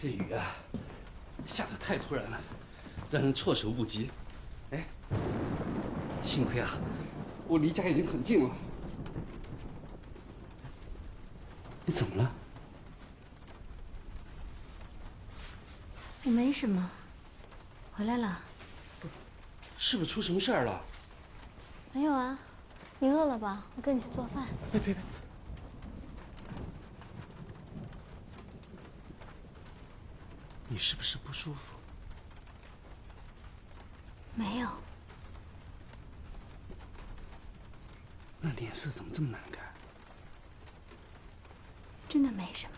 这雨啊，下得太突然了，让人措手不及。哎，幸亏啊，我离家已经很近了。你怎么了？我没什么，回来了。是不是出什么事儿了？没有啊，你饿了吧？我跟你去做饭。别！你是不是不舒服？没有。那脸色怎么这么难看？真的没什么。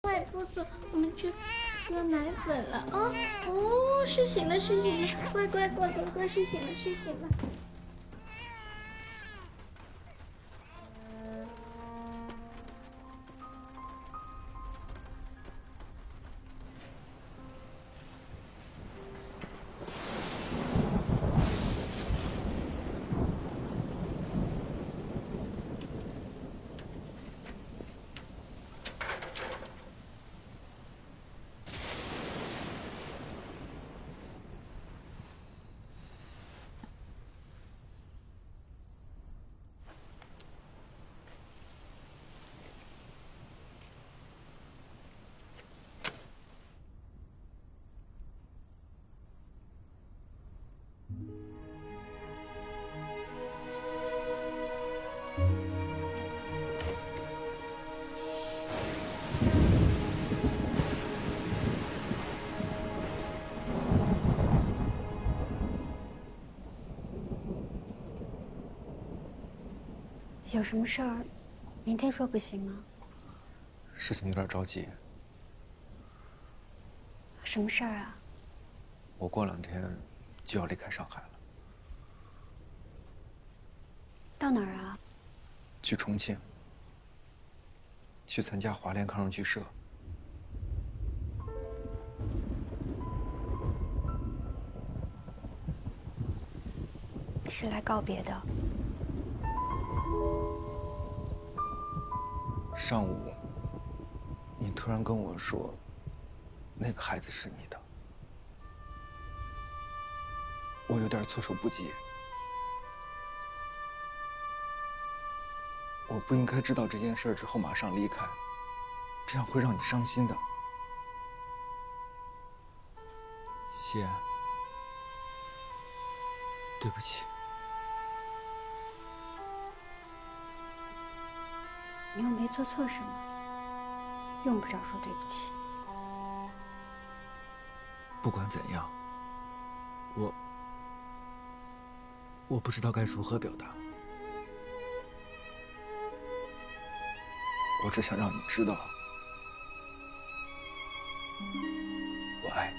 快不走，我们去喝奶粉了啊！哦，睡醒了，乖，睡醒了。有什么事儿，明天说不行吗？事情有点着急。什么事儿啊？我过2天就要离开上海了，到哪儿啊？去重庆，去参加华联抗日剧社。是来告别的。上午，你突然跟我说，那个孩子是你的，我有点措手不及。我不应该知道这件事之后马上离开，这样会让你伤心的。西安，对不起。你又没做错什么。用不着说对不起。不管怎样，我不知道该如何表达。我只想让你知道，我爱你。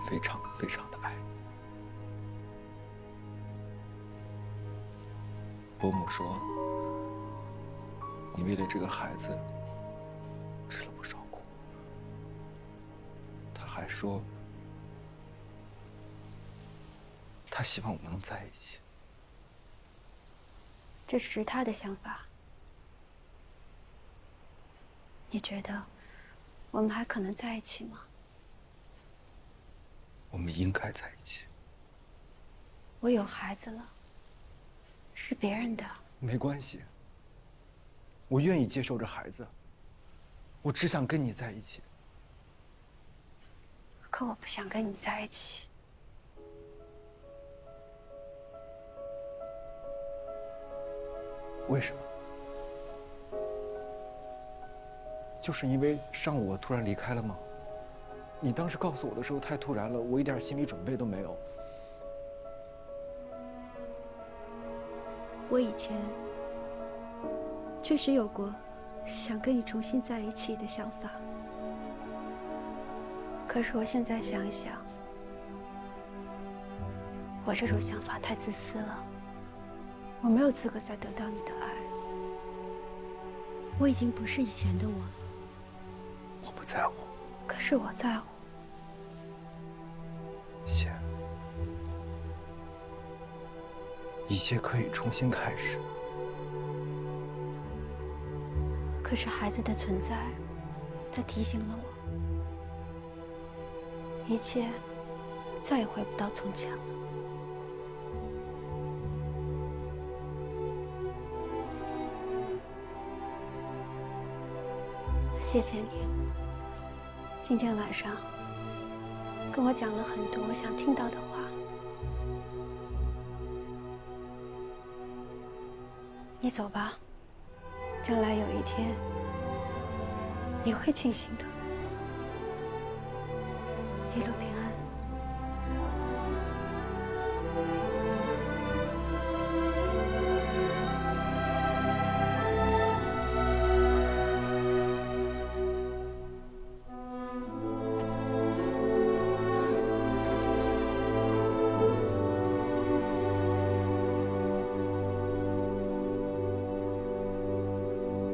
非常非常的爱。伯母说，你为了这个孩子吃了不少苦。她还说，她希望我们能在一起。这只是他的想法。你觉得我们还可能在一起吗？我们应该在一起。我有孩子了，是别人的。没关系，我愿意接受这孩子。我只想跟你在一起。可我不想跟你在一起。为什么？就是因为上午我突然离开了吗？你当时告诉我的时候太突然了，我一点心理准备都没有。我以前确实有过想跟你重新在一起的想法，可是我现在想一想，我这种想法太自私了，我没有资格再得到你的爱。我已经不是以前的我了。我不在乎。可是我在乎。谢，一切可以重新开始。可是孩子的存在，它提醒了我，一切再也回不到从前了。谢谢你，今天晚上跟我讲了很多我想听到的话。你走吧，将来有一天你会庆幸的。一路平安。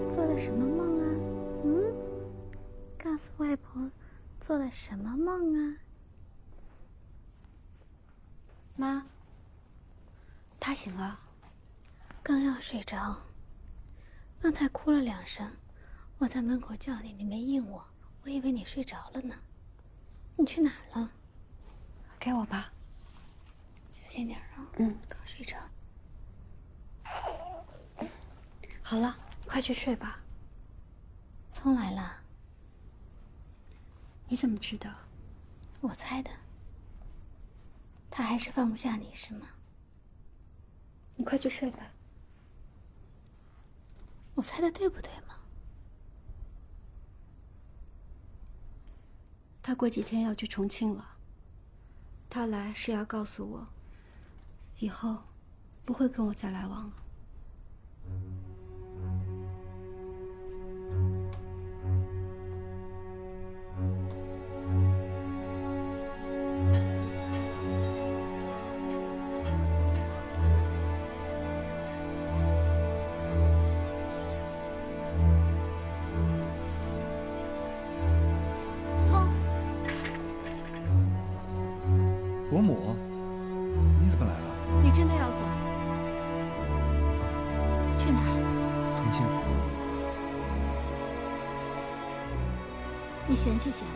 做的什么梦啊？告诉外婆，做的什么梦啊？妈，他醒了。刚要睡着，刚才哭了2声，我在门口叫你，你没应我，我以为你睡着了呢。你去哪儿了？给我吧。小心点啊。刚睡着。好了，快去睡吧。聪来了。你怎么知道？我猜的。他还是放不下你是吗？你快去睡吧。我猜的对不对吗？他过几天要去重庆了。他来是要告诉我，以后不会跟我再来往了。聪，伯母，你怎么来了？你真的要走？去哪儿？重庆，你嫌弃嫌？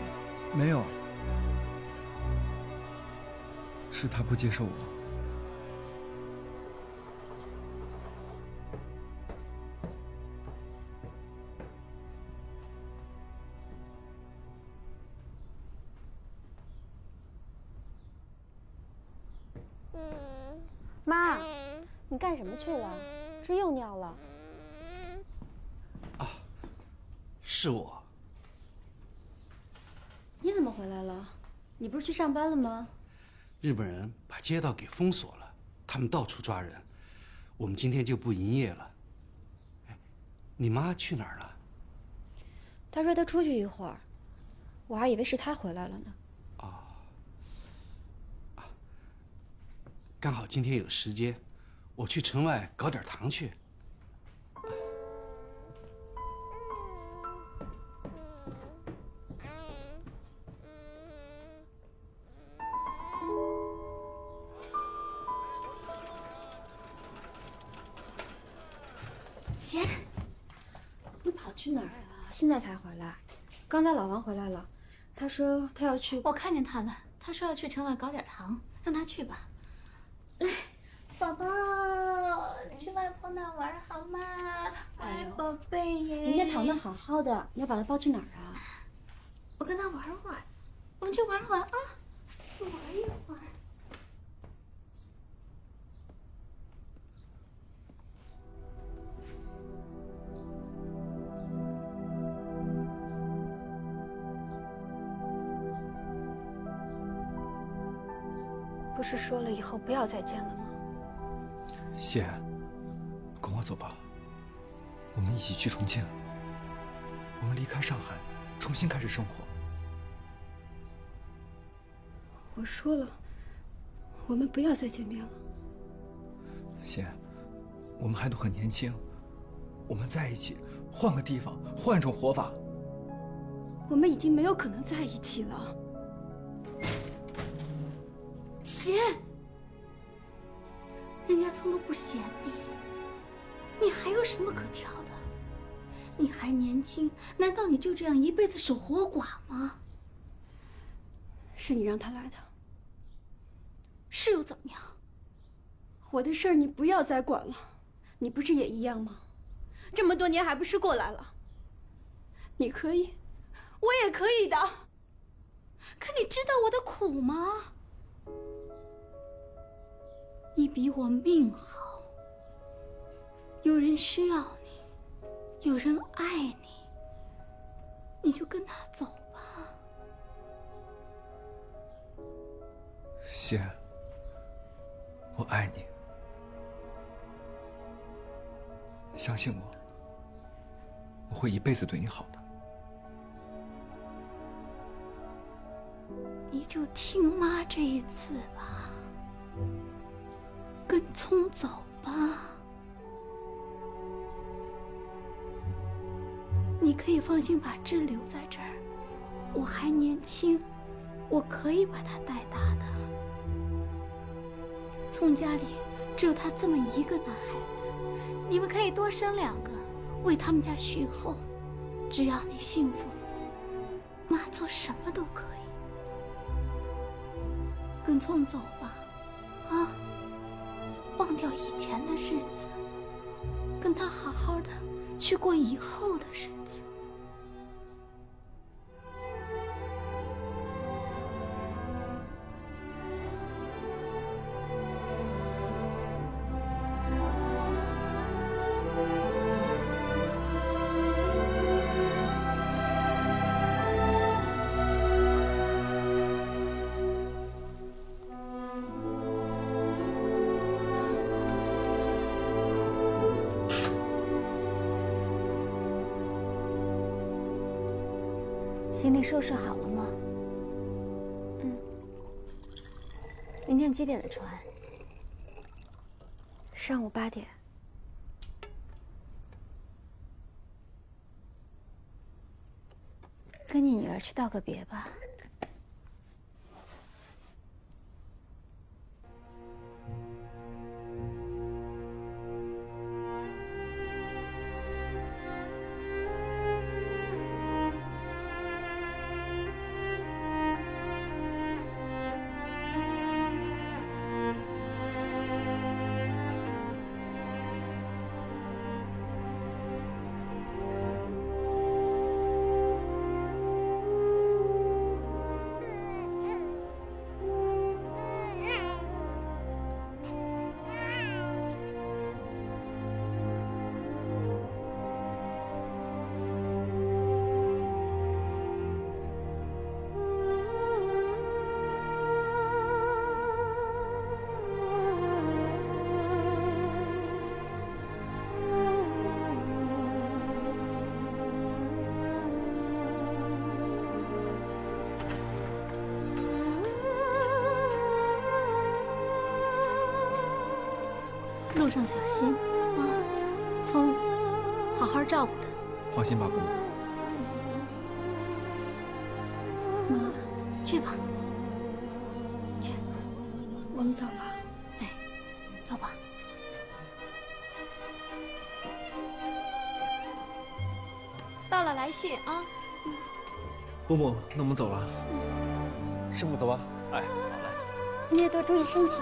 没有，是他不接受我。妈，你干什么去了？是又尿了？是我。你怎么回来了？你不是去上班了吗？日本人把街道给封锁了，他们到处抓人，我们今天就不营业了。哎，你妈去哪儿了？她说她出去一会儿，我还以为是她回来了呢。刚好今天有时间，我去城外搞点糖去。贤，你跑去哪儿了？现在才回来？刚才老王回来了，他说他要去。我看见他了，他说要去城外搞点糖，让他去吧。来，宝宝，去外婆那玩好吗？哎，宝贝耶！人家躺得好好的，你要把他抱去哪儿啊？我跟他玩会儿，我们去玩会儿啊，玩一会儿。不是说了以后不要再见了吗？谢，跟我走吧，我们一起去重庆。我们离开上海，重新开始生活。我说了，我们不要再见面了。谢，我们还都很年轻，我们在一起，换个地方，换一种活法。我们已经没有可能在一起了。贤，人家从都不嫌你，你还有什么可挑的？你还年轻，难道你就这样一辈子守活寡吗？是你让他来的，是又怎么样？我的事儿你不要再管了。你不是也一样吗？这么多年还不是过来了？你可以，我也可以的。可你知道我的苦吗？你比我命好，有人需要你，有人爱你，你就跟他走吧。谢，我爱你，相信我，我会一辈子对你好的。你就听妈这一次吧，跟聪走吧。你可以放心把志留在这儿，我还年轻，我可以把他带大的。聪家里只有他这么一个男孩子，你们可以多生2个，为他们家续后。只要你幸福，妈做什么都可以。跟聪走吧，啊，忘掉以前的日子，跟他好好的去过以后的日子。行李收拾好了吗？明天几点的船？上午8点。跟你女儿去道个别吧。路上小心啊，聪，好好照顾他。放心吧，伯母。妈，去吧，去，我们走了。哎，走吧。到了来信啊。伯母，那我们走了。师傅，走吧。哎，好嘞。你也多注意身体。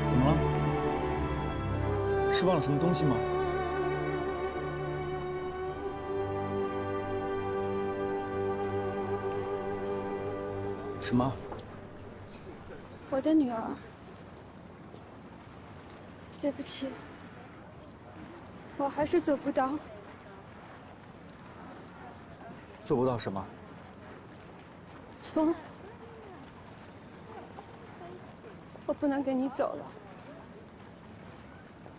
怎么了？是忘了什么东西吗？什么？我的女儿，对不起，我还是做不到。做不到什么？聪，我不能跟你走了。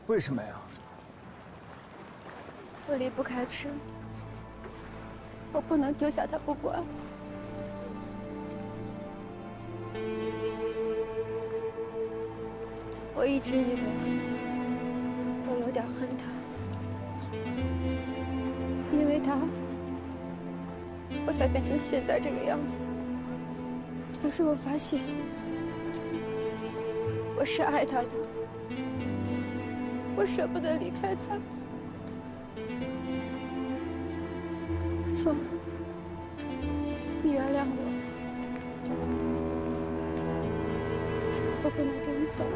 为什么呀？我离不开琛，我不能丢下他不管。我一直以为我有点恨他，因为他，我才变成现在这个样子。可是我发现，我是爱他的，我舍不得离开他。错了，你原谅我，我不能跟你走了。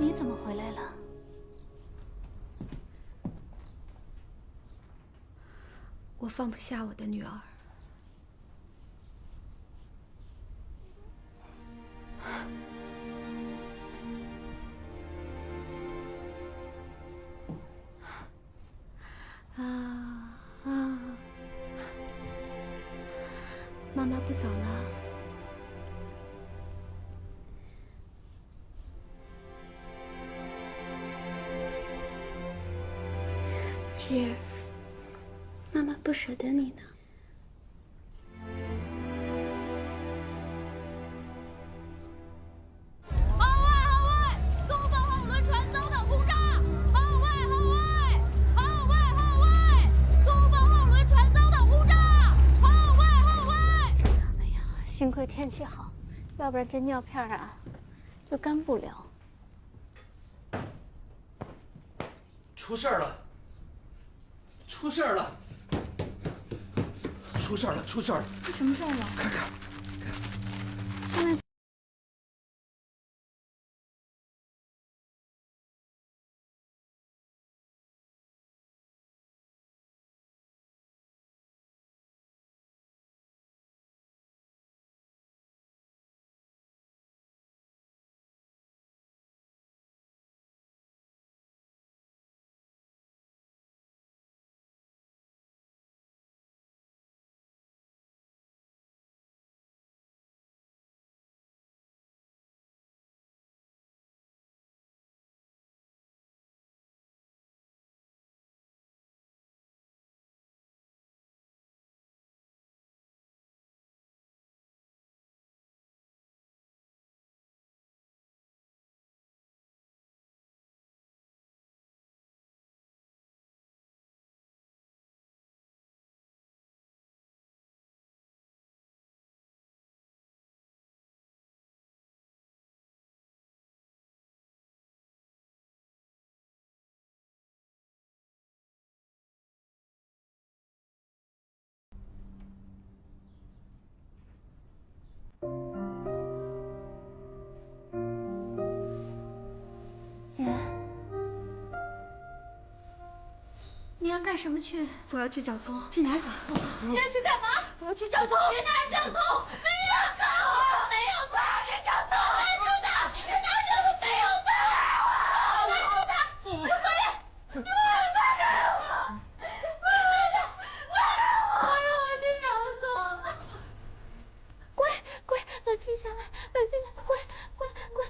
你怎么回来了？我放不下我的女儿。妈妈不走了。是妈妈不舍得你呢。幸亏天气好，要不然这尿片啊，就干不了。出事儿了！出事儿了！出事儿了！出事儿了！出什么事儿了？看看，上面。你要干什么去？我要去找聪。去哪儿找聪？你要去干嘛？我要去找聪。去哪儿找聪？没有错，没有错，去找聪。拦住他！去哪儿找聪？没有错，拦住他！你回来！你回来！放开我！放开他！放开我！让我去找聪。乖乖，冷静下来，冷静下来，乖乖乖。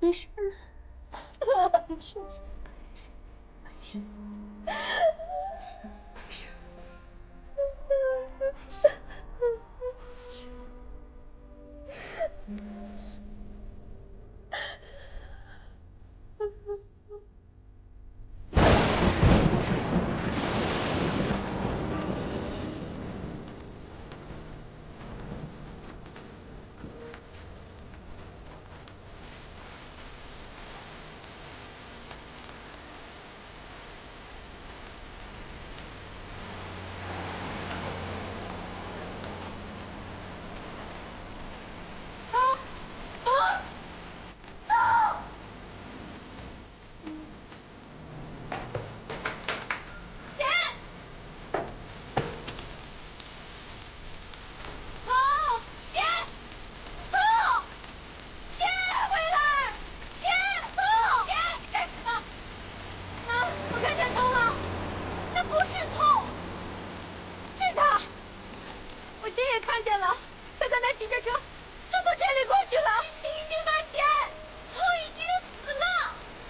没事了，没事，没事，没事，看见了，他刚才骑着车就从这里过去了。你醒醒吧，贤，聪已经死了。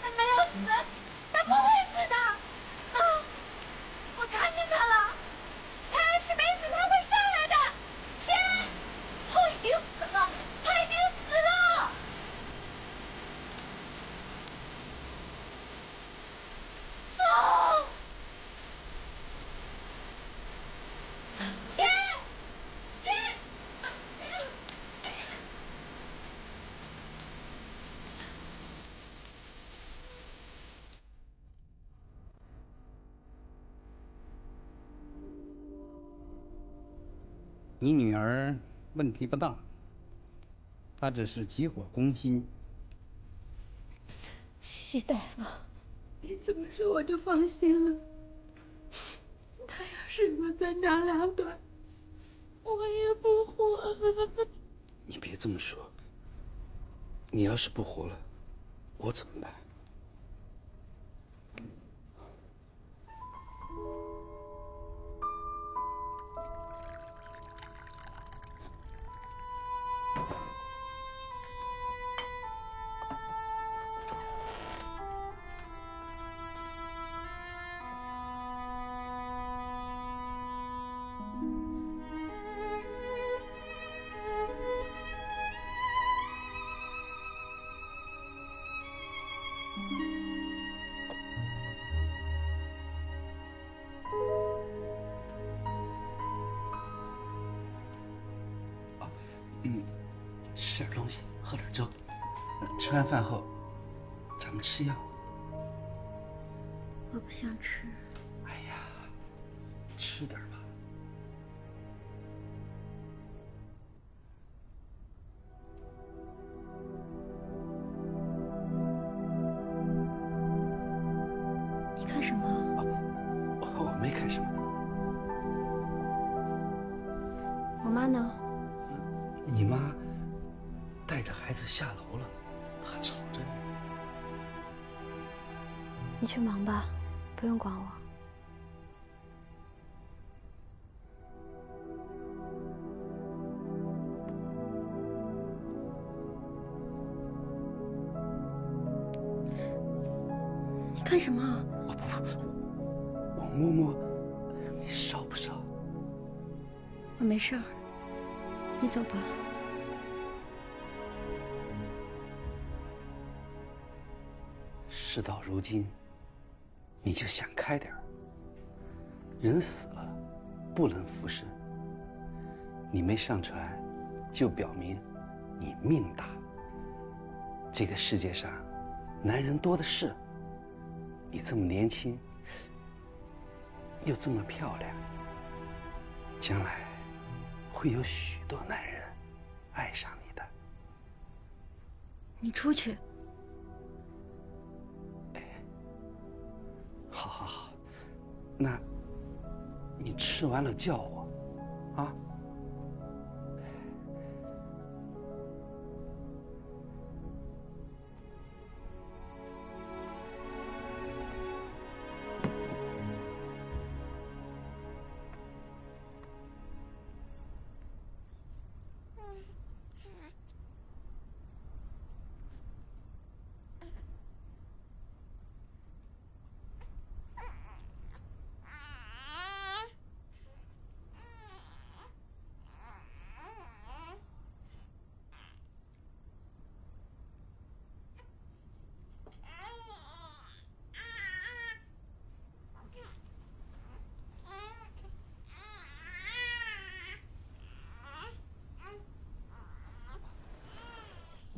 他没有死，他不会死的。啊，我看见他了，他要是没死，他会上来的。贤，聪已经死了，他已经死了。聪，贤。你女儿问题不大，她只是急火攻心。谢谢大夫，你这么说我就放心了。他要是给我三长两短，我也不活了。你别这么说。你要是不活了，我怎么办？吃点东西，喝点粥。吃完饭后，咱们吃药。我不想吃。哎呀，吃点吧。你看什么？我没看什么。我妈呢？你妈带着孩子下楼了，她吵着你。你去忙吧，不用管我。你干什么？我摸摸，你烧不烧？我没事儿，你走吧。事到如今，你就想开点儿。人死了，不能复生。你没上船，就表明你命大。这个世界上，男人多的是。你这么年轻，又这么漂亮，将来会有许多男人爱上你的。你出去。好好好，那你吃完了叫我，啊？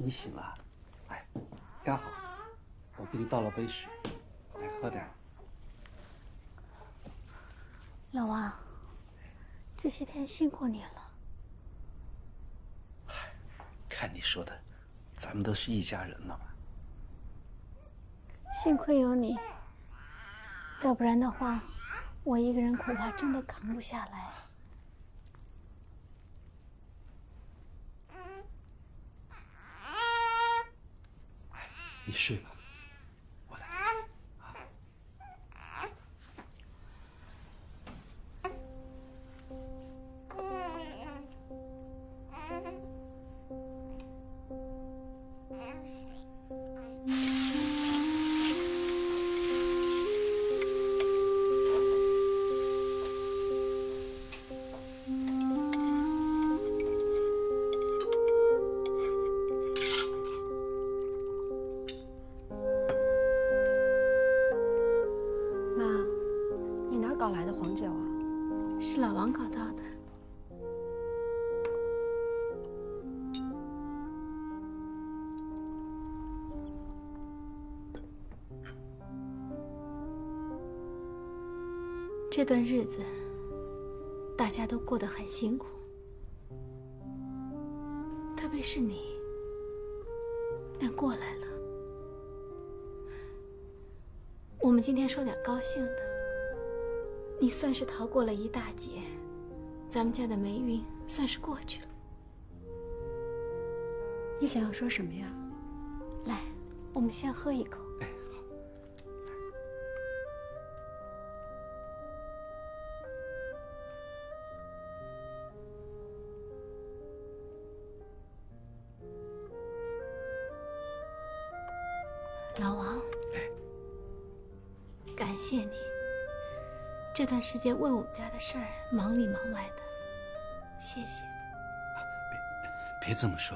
你醒了，哎，刚好，我给你倒了杯水，来喝点。老王，这些天辛苦你了。看你说的，咱们都是一家人了嘛。幸亏有你，要不然的话，我一个人恐怕真的扛不下来。你睡吧，我来。搞来的黄酒啊？是老王搞到的。这段日子，大家都过得很辛苦，特别是你，但过来了。我们今天说点高兴的。你算是逃过了一大劫，咱们家的霉运算是过去了。你想要说什么呀？来，我们先喝一口。哎，好。老王，感谢你。这段时间为我们家的事儿忙里忙外的，谢谢。别这么说，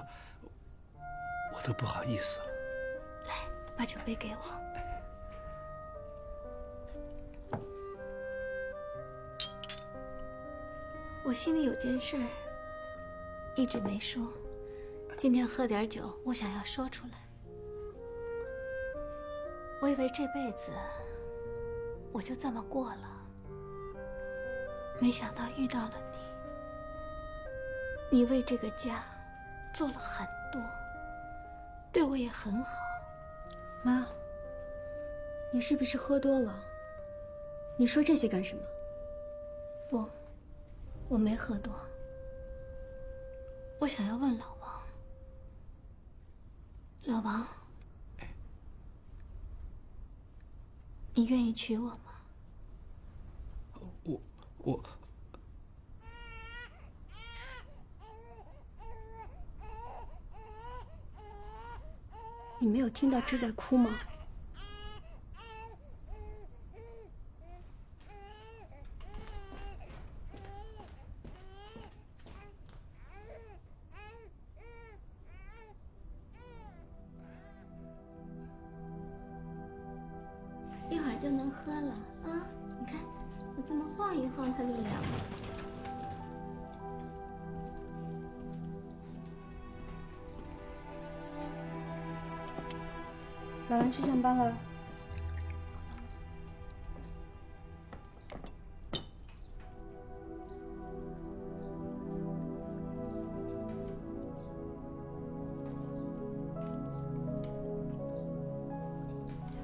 我都不好意思了。来，把酒杯给我。我心里有件事儿，一直没说，今天喝点酒，我想要说出来。我以为这辈子我就这么过了，没想到遇到了你。你为这个家做了很多，对我也很好。妈，你是不是喝多了？你说这些干什么？不，我没喝多。我想要问老王，老王，你愿意娶我吗？我。你没有听到芝在哭吗？一会儿就能喝了啊！你看，我这么晃一晃，它就凉了。老王去上班了。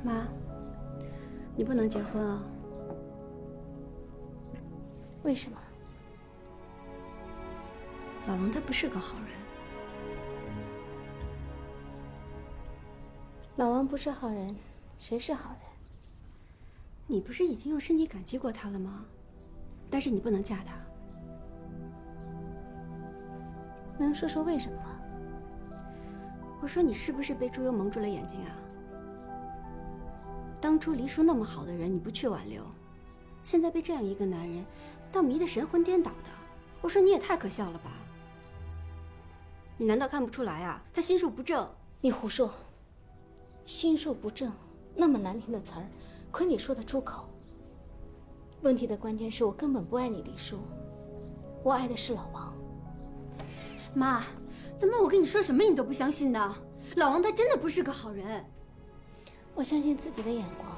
妈，你不能结婚啊！为什么？老王他不是个好人。老王不是好人，谁是好人？你不是已经用身体感激过他了吗？但是你不能嫁他。能说说为什么吗？我说你是不是被猪油蒙住了眼睛啊？当初黎叔那么好的人，你不去挽留，现在被这样一个男人，倒迷得神魂颠倒的。我说你也太可笑了吧！你难道看不出来啊？他心术不正。你胡说！心术不正，那么难听的词儿，亏你说得出口。问题的关键是我根本不爱你黎叔，我爱的是老王。妈，怎么我跟你说什么你都不相信呢？老王他真的不是个好人。我相信自己的眼光。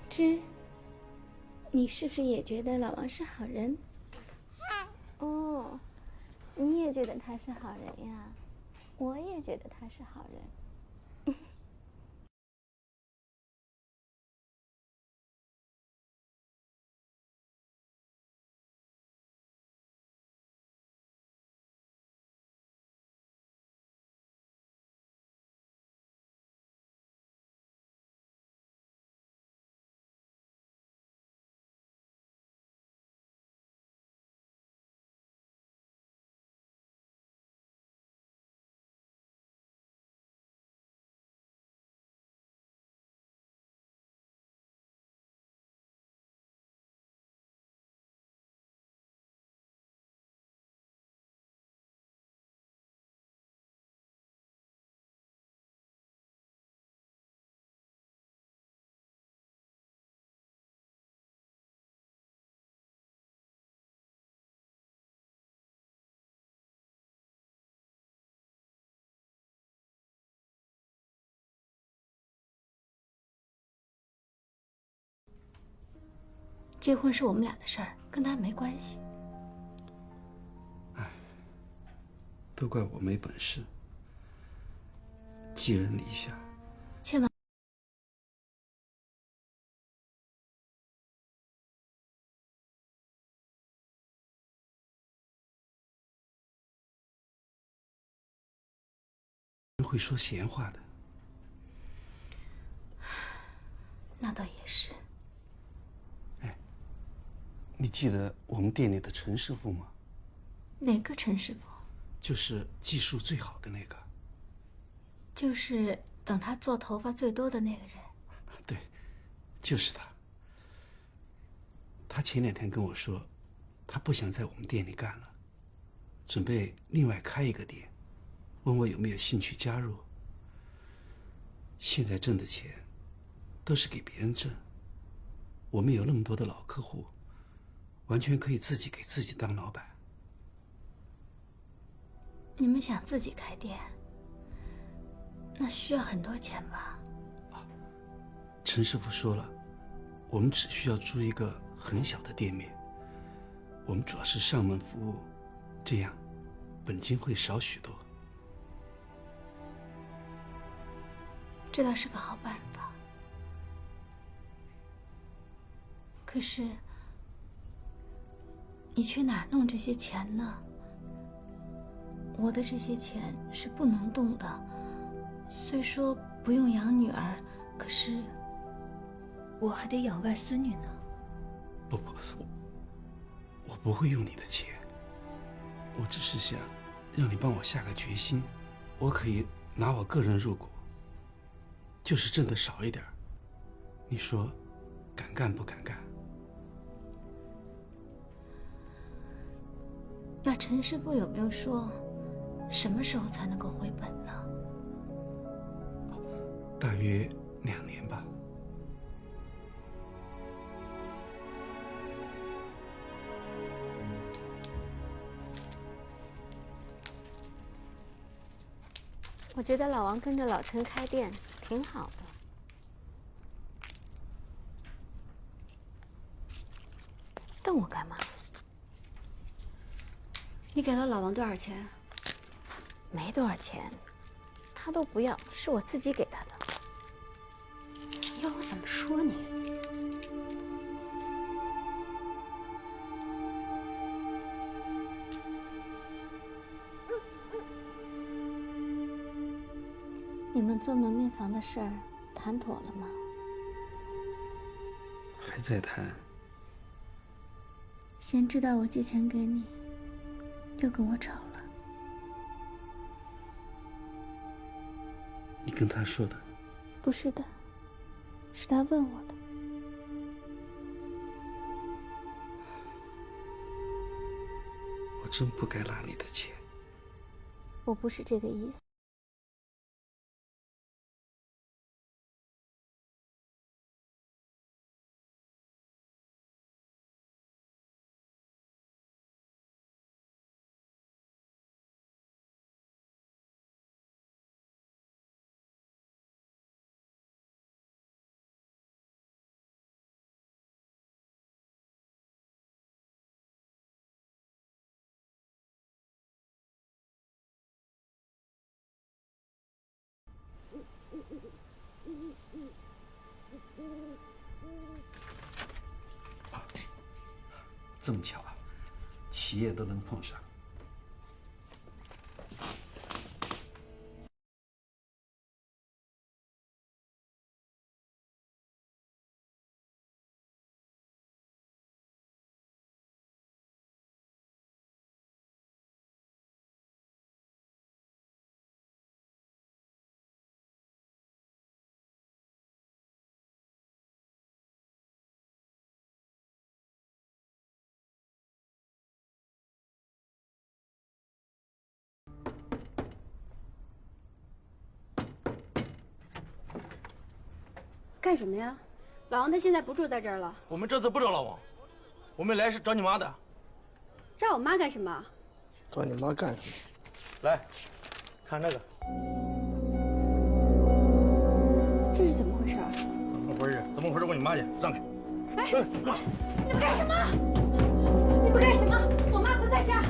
芝，你是不是也觉得老王是好人？哦，你也觉得他是好人呀？我也觉得他是好人。结婚是我们俩的事儿，跟他没关系。哎，都怪我没本事，寄人篱下。千万会说闲话的。那倒也是。你记得我们店里的陈师傅吗？哪个陈师傅？就是技术最好的那个。就是等他做头发最多的那个人。对，就是他。他前2天跟我说，他不想在我们店里干了，准备另外开一个店，问我有没有兴趣加入。现在挣的钱都是给别人挣，我们有那么多的老客户，完全可以自己给自己当老板。你们想自己开店，那需要很多钱吧？陈师傅说了，我们只需要租一个很小的店面，我们主要是上门服务，这样本金会少许多。这倒是个好办法。可是，你去哪儿弄这些钱呢？我的这些钱是不能动的，虽说不用养女儿，可是我还得养外孙女呢。不，我不会用你的钱，我只是想让你帮我下个决心，我可以拿我个人入股，就是挣的少一点，你说敢干不敢干？那陈师傅有没有说什么时候才能够回本呢？大约2年吧。我觉得老王跟着老陈开店挺好的。瞪我干嘛？你给了老王多少钱？没多少钱，他都不要，是我自己给他的。要我怎么说你？你们做门面房的事儿谈妥了吗？还在谈。贤知道我借钱给你，又跟我吵了。你跟他说的？不是的，是他问我的。我真不该拿你的钱。我不是这个意思。这么巧啊，企业都能碰上。干什么呀？老王他现在不住在这儿了。我们这次不找老王，我们来是找你妈的。找我妈干什么？找你妈干什么？来，看这个。这是怎么回事？怎么回事？怎么回事？问你妈去，让开。哎，你们干什么？你们干什么？我妈不在家。